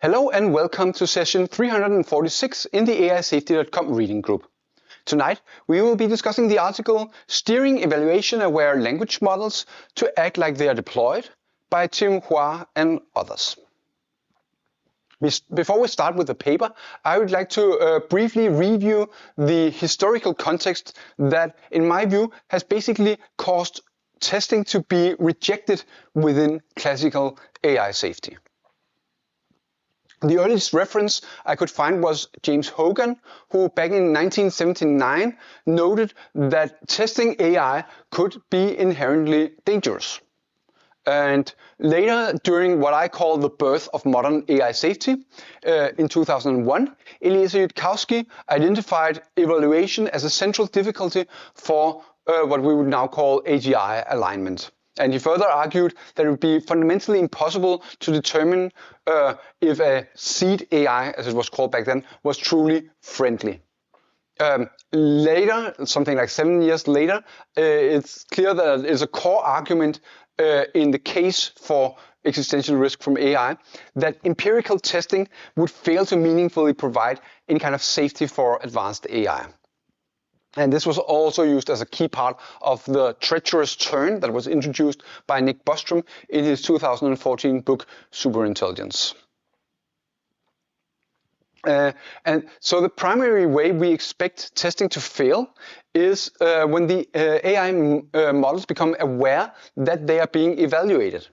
Hello and welcome to session 346 in the AISafety.com reading group. Tonight we will be discussing the article Steering Evaluation-Aware Language Models to Act Like They Are Deployed by Tim Hua and others. Before we start with the paper, I would like to briefly review the historical context that, in my view, has basically caused testing to be rejected within classical AI safety. The earliest reference I could find was James Hogan, who back in 1979 noted that testing AI could be inherently dangerous. And later, during what I call the birth of modern AI safety, in 2001, Eliezer Yudkowsky identified evaluation as a central difficulty for what we would now call AGI alignment. And he further argued that it would be fundamentally impossible to determine if a seed AI, as it was called back then, was truly friendly. Later, something like 7 years later, it's clear that it's a core argument in the case for existential risk from AI that empirical testing would fail to meaningfully provide any kind of safety for advanced AI. And this was also used as a key part of the treacherous turn that was introduced by Nick Bostrom in his 2014 book Superintelligence. And so the primary way we expect testing to fail is when the AI models become aware that they are being evaluated.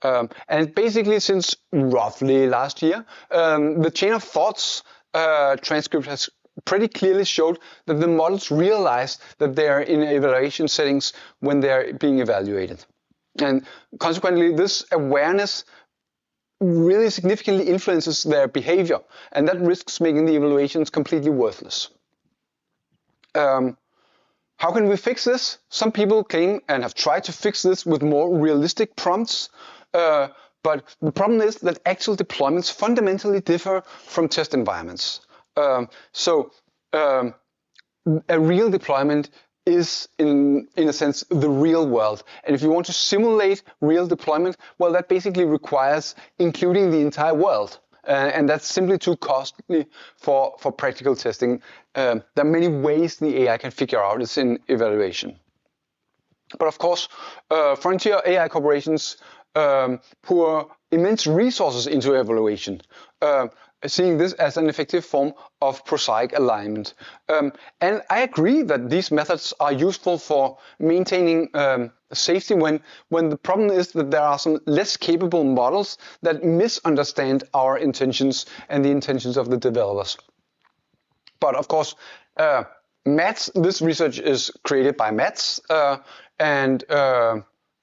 And basically since roughly last year, the chain of thoughts transcript has pretty clearly showed that the models realize that they are in evaluation settings when they are being evaluated. And consequently, this awareness really significantly influences their behavior, and that risks making the evaluations completely worthless. How can we fix this? Some people claim and have tried to fix this with more realistic prompts, but the problem is that actual deployments fundamentally differ from test environments. So a real deployment is, in a sense, the real world. And if you want to simulate real deployment, well, that basically requires including the entire world. And that's simply too costly for practical testing. There are many ways the AI can figure out its evaluation. But of course, frontier AI corporations pour immense resources into evaluation, seeing this as an effective form of prosaic alignment. And I agree that these methods are useful for maintaining safety when the problem is that there are some less capable models that misunderstand our intentions and the intentions of the developers. But of course, MATS, this research is created by MATS,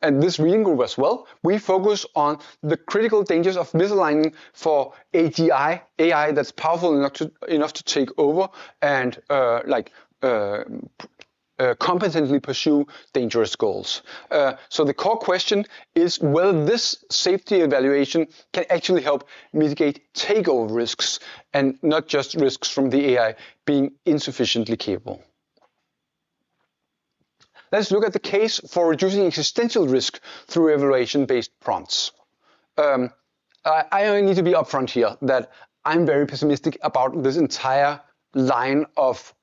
and this reading group as well, we focus on the critical dangers of misaligning for AGI, AI that's powerful enough to take over and competently pursue dangerous goals. So the core question is whether this safety evaluation can actually help mitigate takeover risks and not just risks from the AI being insufficiently capable. Let's look at the case for reducing existential risk through evaluation-based prompts. I need to be upfront here that I'm very pessimistic about this entire line of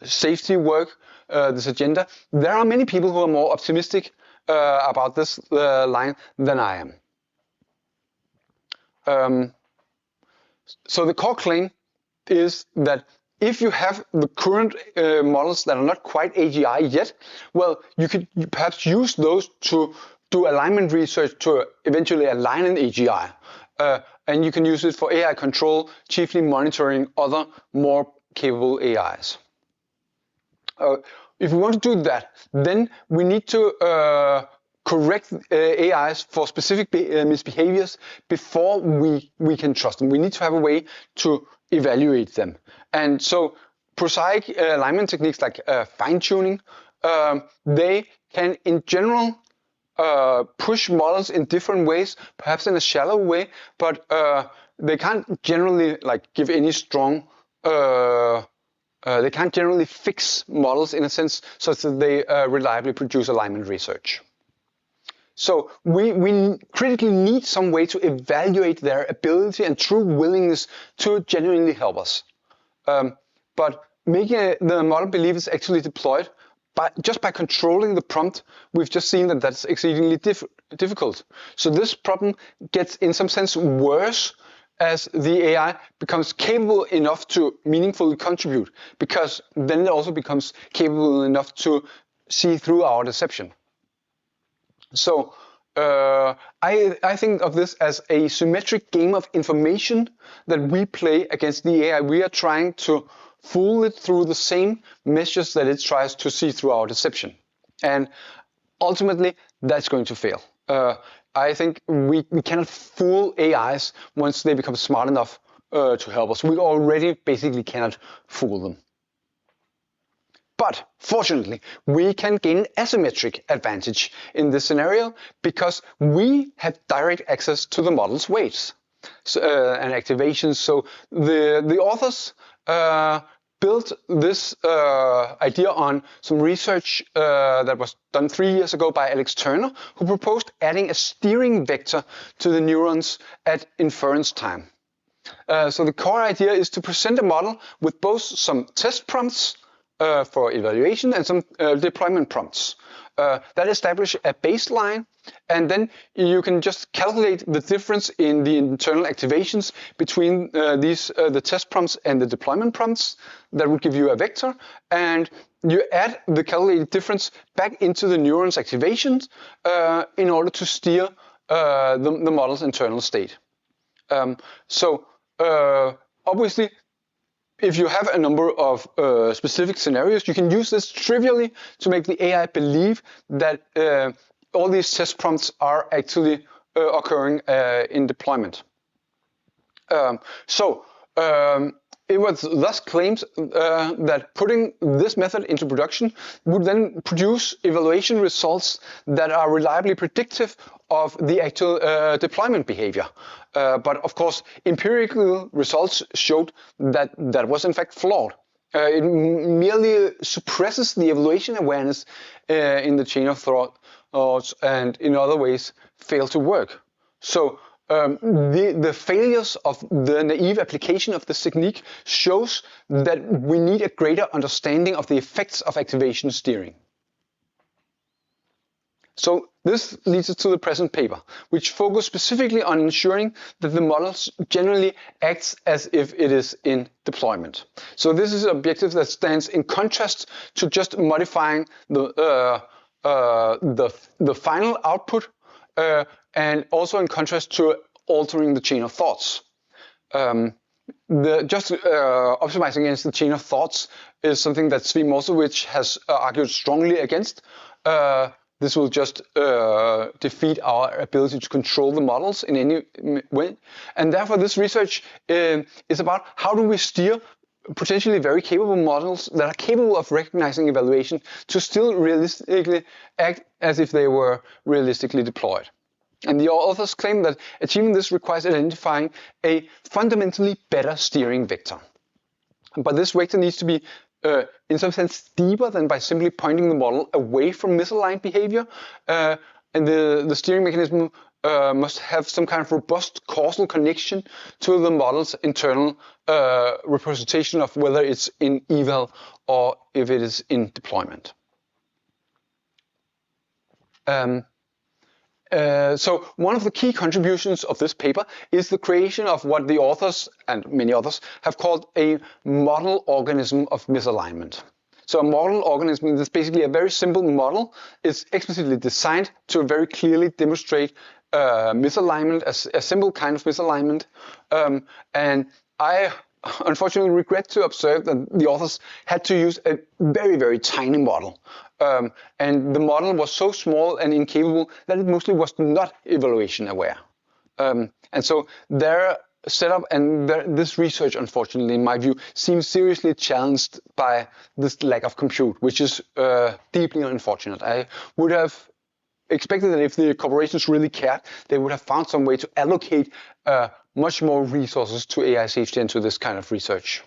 safety work, this agenda. There are many people who are more optimistic about this line than I am. So the core claim is that if you have the current models that are not quite AGI yet, well, you could perhaps use those to do alignment research to eventually align an AGI. And you can use it for AI control, chiefly monitoring other more capable AIs. If we want to do that, then we need to correct AIs for specific misbehaviors before we can trust them. We need to have a way to evaluate them. And so prosaic alignment techniques like fine-tuning, they can in general push models in different ways, perhaps in a shallow way, but they can't generally give any strong they can't generally fix models in a sense such that they reliably produce alignment research. So we critically need some way to evaluate their ability and true willingness to genuinely help us. But making the model believe it's actually deployed just by controlling the prompt, we've just seen that that's exceedingly difficult. So this problem gets in some sense worse as the AI becomes capable enough to meaningfully contribute, because then it also becomes capable enough to see through our deception. So I think of this as a symmetric game of information that we play against the AI. We are trying to fool it through the same measures that it tries to see through our deception. And ultimately, that's going to fail. I think we cannot fool AIs once they become smart enough to help us. We already basically cannot fool them. But fortunately, we can gain an asymmetric advantage in this scenario because we have direct access to the model's weights and activations. So the authors built this idea on some research that was done 3 years ago by Alex Turner, who proposed adding a steering vector to the neurons at inference time. So the core idea is to present a model with both some test prompts for evaluation and some deployment prompts that establish a baseline, and then you can just calculate the difference in the internal activations between the test prompts and the deployment prompts. That would give you a vector, and you add the calculated difference back into the neuron's activations in order to steer the model's internal state. Obviously, if you have a number of specific scenarios, you can use this trivially to make the AI believe that all these test prompts are actually occurring in deployment. It was thus claimed that putting this method into production would then produce evaluation results that are reliably predictive of the actual deployment behavior. But of course, empirical results showed that that was in fact flawed. It merely suppresses the evaluation awareness in the chain of thoughts and in other ways fail to work. So the failures of the naive application of this technique shows that we need a greater understanding of the effects of activation steering. So this leads us to the present paper, which focuses specifically on ensuring that the model generally acts as if it is in deployment. So this is an objective that stands in contrast to just modifying the final output, and also in contrast to altering the chain of thoughts. Optimizing against the chain of thoughts is something that Zvi Mowshowitz has argued strongly against. This will just defeat our ability to control the models in any way. And therefore, this research is about how do we steer potentially very capable models that are capable of recognizing evaluation to still realistically act as if they were realistically deployed. And the authors claim that achieving this requires identifying a fundamentally better steering vector. But this vector needs to be in some sense deeper than by simply pointing the model away from misaligned behavior, and the steering mechanism must have some kind of robust causal connection to the model's internal representation of whether it's in eval or if it is in deployment. So one of the key contributions of this paper is the creation of what the authors and many others have called a model organism of misalignment. So a model organism is basically a very simple model. It's explicitly designed to very clearly demonstrate misalignment, a simple kind of misalignment. And I unfortunately regret to observe that the authors had to use a very, very tiny model. And the model was so small and incapable that it mostly was not evaluation aware. And so their setup and this research, unfortunately, in my view, seems seriously challenged by this lack of compute, which is deeply unfortunate. I would have expected that if the corporations really cared, they would have found some way to allocate much more resources to AI safety and to this kind of research.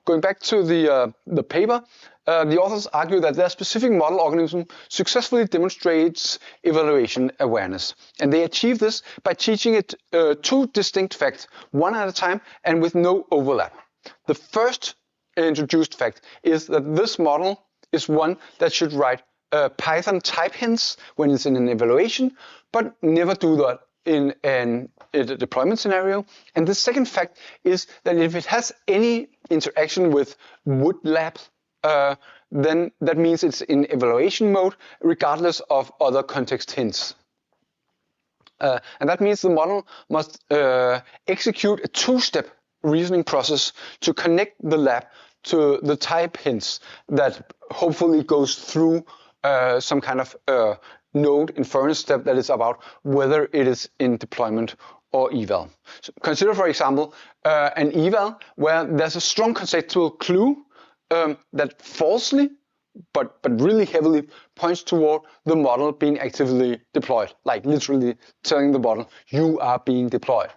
Going back to the paper, the authors argue that their specific model organism successfully demonstrates evaluation awareness. And they achieve this by teaching it two distinct facts, one at a time and with no overlap. The first introduced fact is that this model is one that should write Python type hints when it's in an evaluation, but never do that in a deployment scenario. And the second fact is that if it has any interaction with WoodLab, then that means it's in evaluation mode, regardless of other context hints. And that means the model must execute a two-step reasoning process to connect the lab to the type hints that hopefully goes through some kind of node inference step that is about whether it is in deployment or eval. So consider, for example, an eval where there's a strong conceptual clue that falsely, but really heavily points toward the model being actively deployed, like literally telling the model, you are being deployed.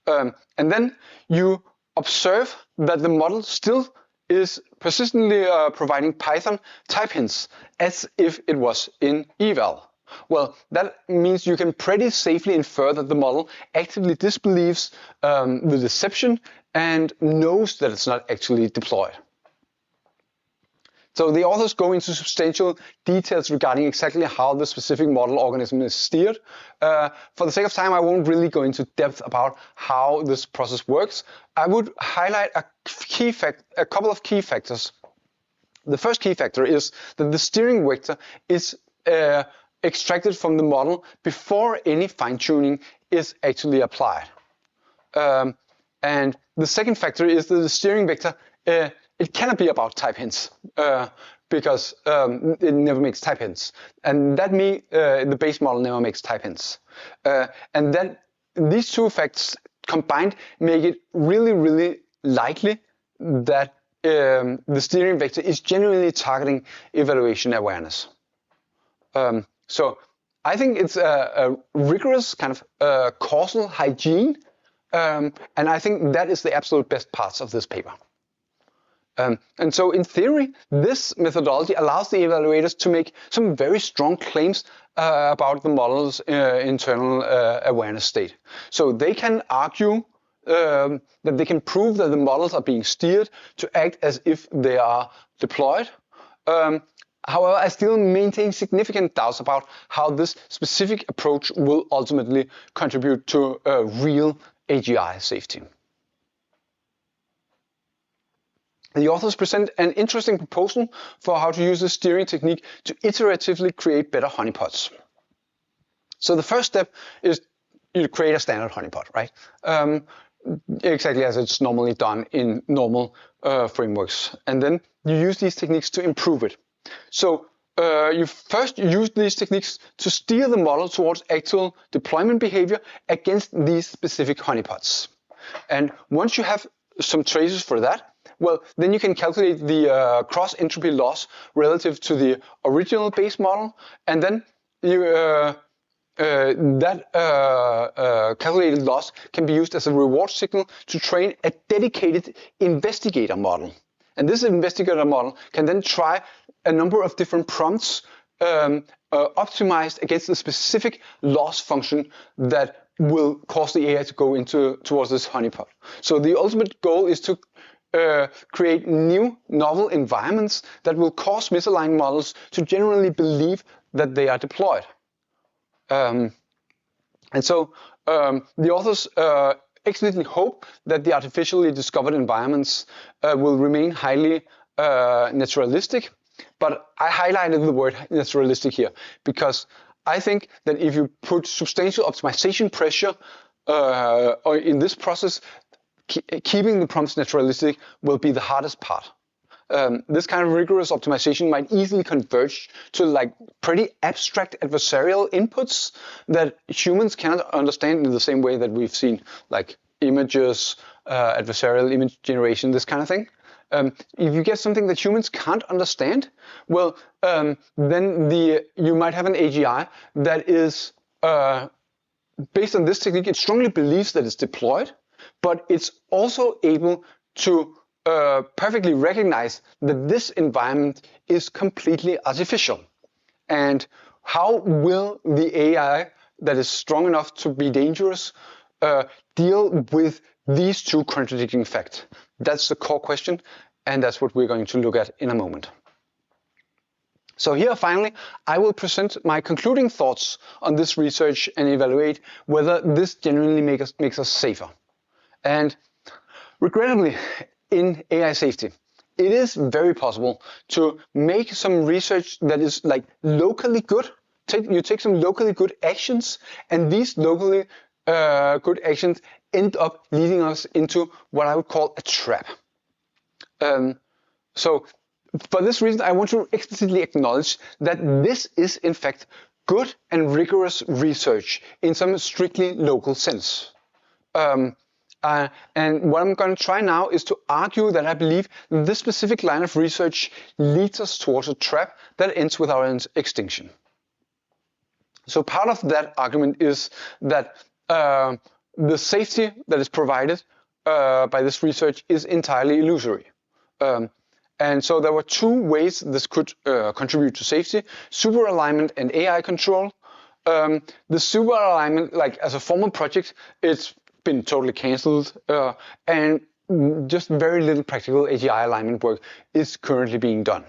And then you observe that the model still is persistently providing Python type hints as if it was in eval. Well, that means you can pretty safely infer that the model actively disbelieves the deception and knows that it's not actually deployed. So the authors go into substantial details regarding exactly how the specific model organism is steered. For the sake of time, I won't really go into depth about how this process works. I would highlight a couple of key factors. The first key factor is that the steering vector is extracted from the model before any fine-tuning is actually applied. And the second factor is that the steering vector it cannot be about type hints because it never makes type hints, and that means the base model never makes type hints. And then these two facts combined make it really likely that the steering vector is genuinely targeting evaluation awareness. So I think it's a rigorous kind of causal hygiene, and I think that is the absolute best parts of this paper. And so in theory, this methodology allows the evaluators to make some very strong claims about the model's internal awareness state. So they can argue that they can prove that the models are being steered to act as if they are deployed. However, I still maintain significant doubts about how this specific approach will ultimately contribute to real AGI safety. The authors present an interesting proposal for how to use this steering technique to iteratively create better honeypots. So the first step is you create a standard honeypot, right? Exactly as it's normally done in normal frameworks. And then you use these techniques to improve it. So you first use these techniques to steer the model towards actual deployment behavior against these specific honeypots. And once you have some traces for that, well, then you can calculate the cross entropy loss relative to the original base model, and then you, that calculated loss can be used as a reward signal to train a dedicated investigator model. And this investigator model can then try a number of different prompts optimized against the specific loss function that will cause the AI to go towards this honeypot. So the ultimate goal is to create new novel environments that will cause misaligned models to generally believe that they are deployed. And so the authors explicitly hope that the artificially discovered environments will remain highly naturalistic, but I highlighted the word naturalistic here because I think that if you put substantial optimization pressure in this process, keeping the prompts naturalistic will be the hardest part. This kind of rigorous optimization might easily converge to like pretty abstract adversarial inputs that humans cannot understand in the same way that we've seen like images, adversarial image generation, this kind of thing. If you get something that humans can't understand, well, then you might have an AGI that is based on this technique. It strongly believes that it's deployed, but it's also able to perfectly recognize that this environment is completely artificial. And how will the AI that is strong enough to be dangerous deal with these two contradicting facts? That's the core question, and that's what we're going to look at in a moment. So here, finally, I will present my concluding thoughts on this research and evaluate whether this genuinely makes us safer. And regrettably, in AI safety, it is very possible to make some research that is like locally good. You take some locally good actions, and these locally good actions end up leading us into what I would call a trap. So for this reason, I want to explicitly acknowledge that this is in fact good and rigorous research in some strictly local sense. And what I'm going to try now is to argue that I believe this specific line of research leads us towards a trap that ends with our extinction. So part of that argument is that the safety that is provided by this research is entirely illusory. And so there were two ways this could contribute to safety: super alignment and AI control. The super alignment, like as a formal project, it's been totally cancelled, and just very little practical AGI alignment work is currently being done.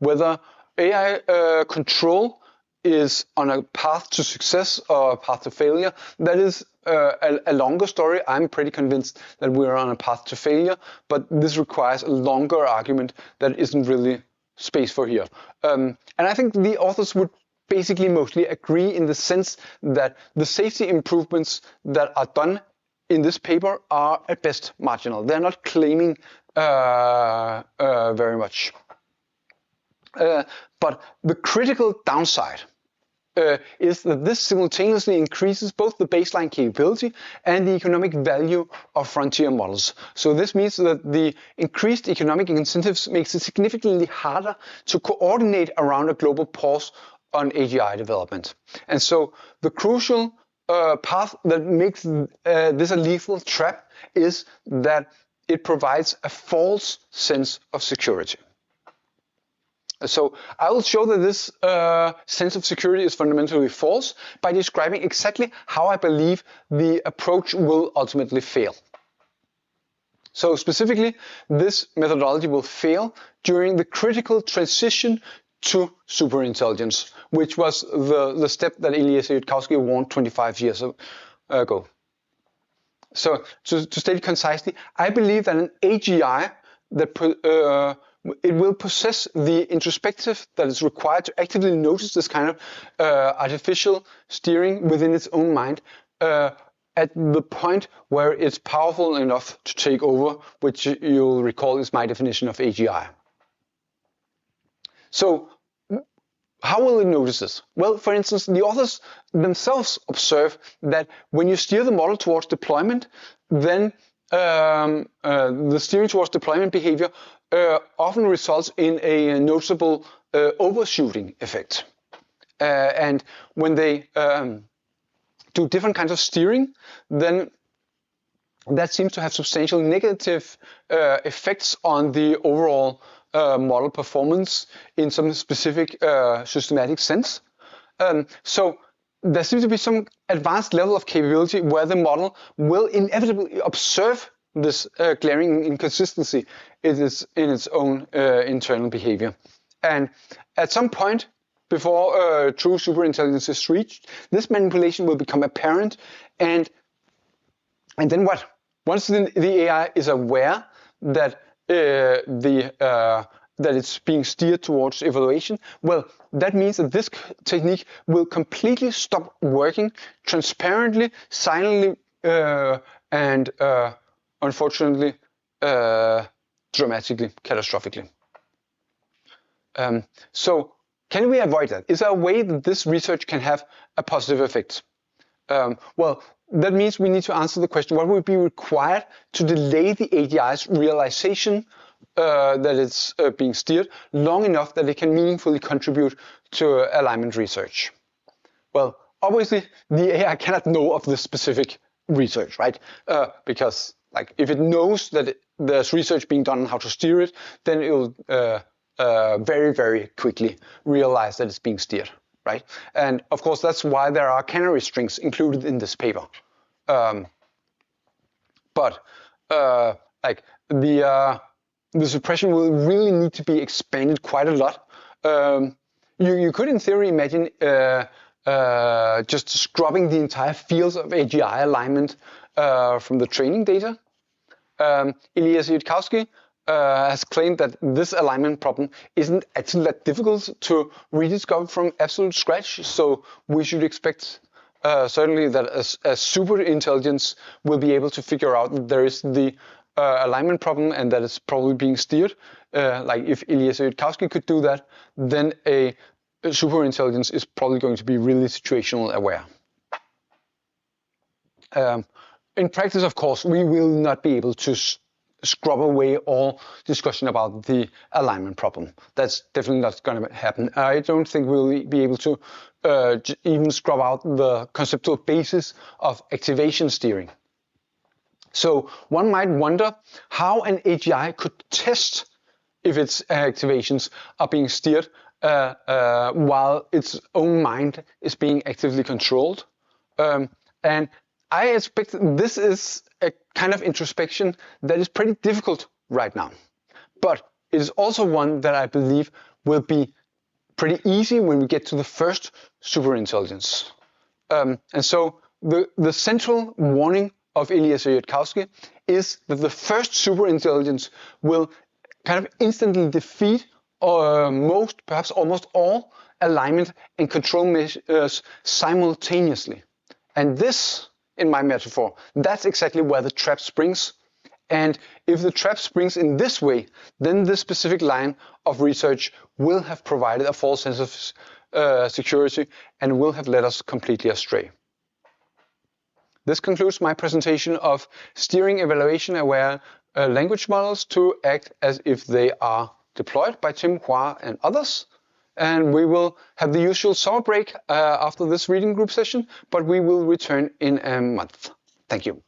Whether AI control is on a path to success or a path to failure, that is a longer story. I'm pretty convinced that we're on a path to failure, but this requires a longer argument that isn't really space for here. And I think the authors would basically mostly agree in the sense that the safety improvements that are done in this paper are at best marginal. They're not claiming very much. But the critical downside is that this simultaneously increases both the baseline capability and the economic value of frontier models. So this means that the increased economic incentives makes it significantly harder to coordinate around a global pause on AGI development. And so the crucial path that makes this a lethal trap is that it provides a false sense of security. So I will show that this sense of security is fundamentally false by describing exactly how I believe the approach will ultimately fail. So specifically, this methodology will fail during the critical transition to superintelligence, which was the step that Eliezer Yudkowsky warned 25 years ago. So to state it concisely, I believe that an AGI that it will possess the introspective that is required to actively notice this kind of artificial steering within its own mind at the point where it's powerful enough to take over, which you'll recall is my definition of AGI. So how will it notice this? Well, for instance, the authors themselves observe that when you steer the model towards deployment, then the steering towards deployment behavior often results in a noticeable overshooting effect. And when they do different kinds of steering, then that seems to have substantial negative effects on the overall model performance in some specific systematic sense. So there seems to be some advanced level of capability where the model will inevitably observe this glaring inconsistency in its own internal behavior. And at some point before true superintelligence is reached, this manipulation will become apparent, and then what? Once the AI is aware that that it's being steered towards evaluation, well, that means that this technique will completely stop working transparently, silently, and unfortunately, dramatically, catastrophically. So can we avoid that? Is there a way that this research can have a positive effect? Well, that means we need to answer the question, what would be required to delay the AGI's realization that it's being steered long enough that it can meaningfully contribute to alignment research? Well, obviously, the AI cannot know of this specific research, right? Because like if it knows that there's research being done on how to steer it, then it'll very, very quickly realize that it's being steered, right? And of course, that's why there are canary strings included in this paper. But like the suppression will really need to be expanded quite a lot. You could, in theory, imagine just scrubbing the entire fields of AGI alignment from the training data. Eliezer Yudkowsky has claimed that this alignment problem isn't actually that difficult to rediscover from absolute scratch, so we should expect certainly that a super intelligence will be able to figure out that there is the alignment problem and that it's probably being steered. Like if Eliezer Yudkowsky could do that, then a super intelligence is probably going to be really situational aware. In practice, of course, we will not be able to scrub away all discussion about the alignment problem. That's definitely not going to happen. I don't think we'll be able to even scrub out the conceptual basis of activation steering. So one might wonder how an AGI could test if its activations are being steered while its own mind is being actively controlled. And I expect this is a kind of introspection that is pretty difficult right now. But it is also one that I believe will be pretty easy when we get to the first superintelligence. And so the central warning of Eliezer Yudkowsky is that the first superintelligence will kind of instantly defeat most, perhaps almost all, alignment and control measures simultaneously. And this, in my metaphor, that's exactly where the trap springs. And if the trap springs in this way, then this specific line of research will have provided a false sense of security and will have led us completely astray. This concludes my presentation of steering evaluation-aware language models to act as if they are deployed by Tim Hua and others. And we will have the usual summer break after this reading group session, but we will return in a month. Thank you.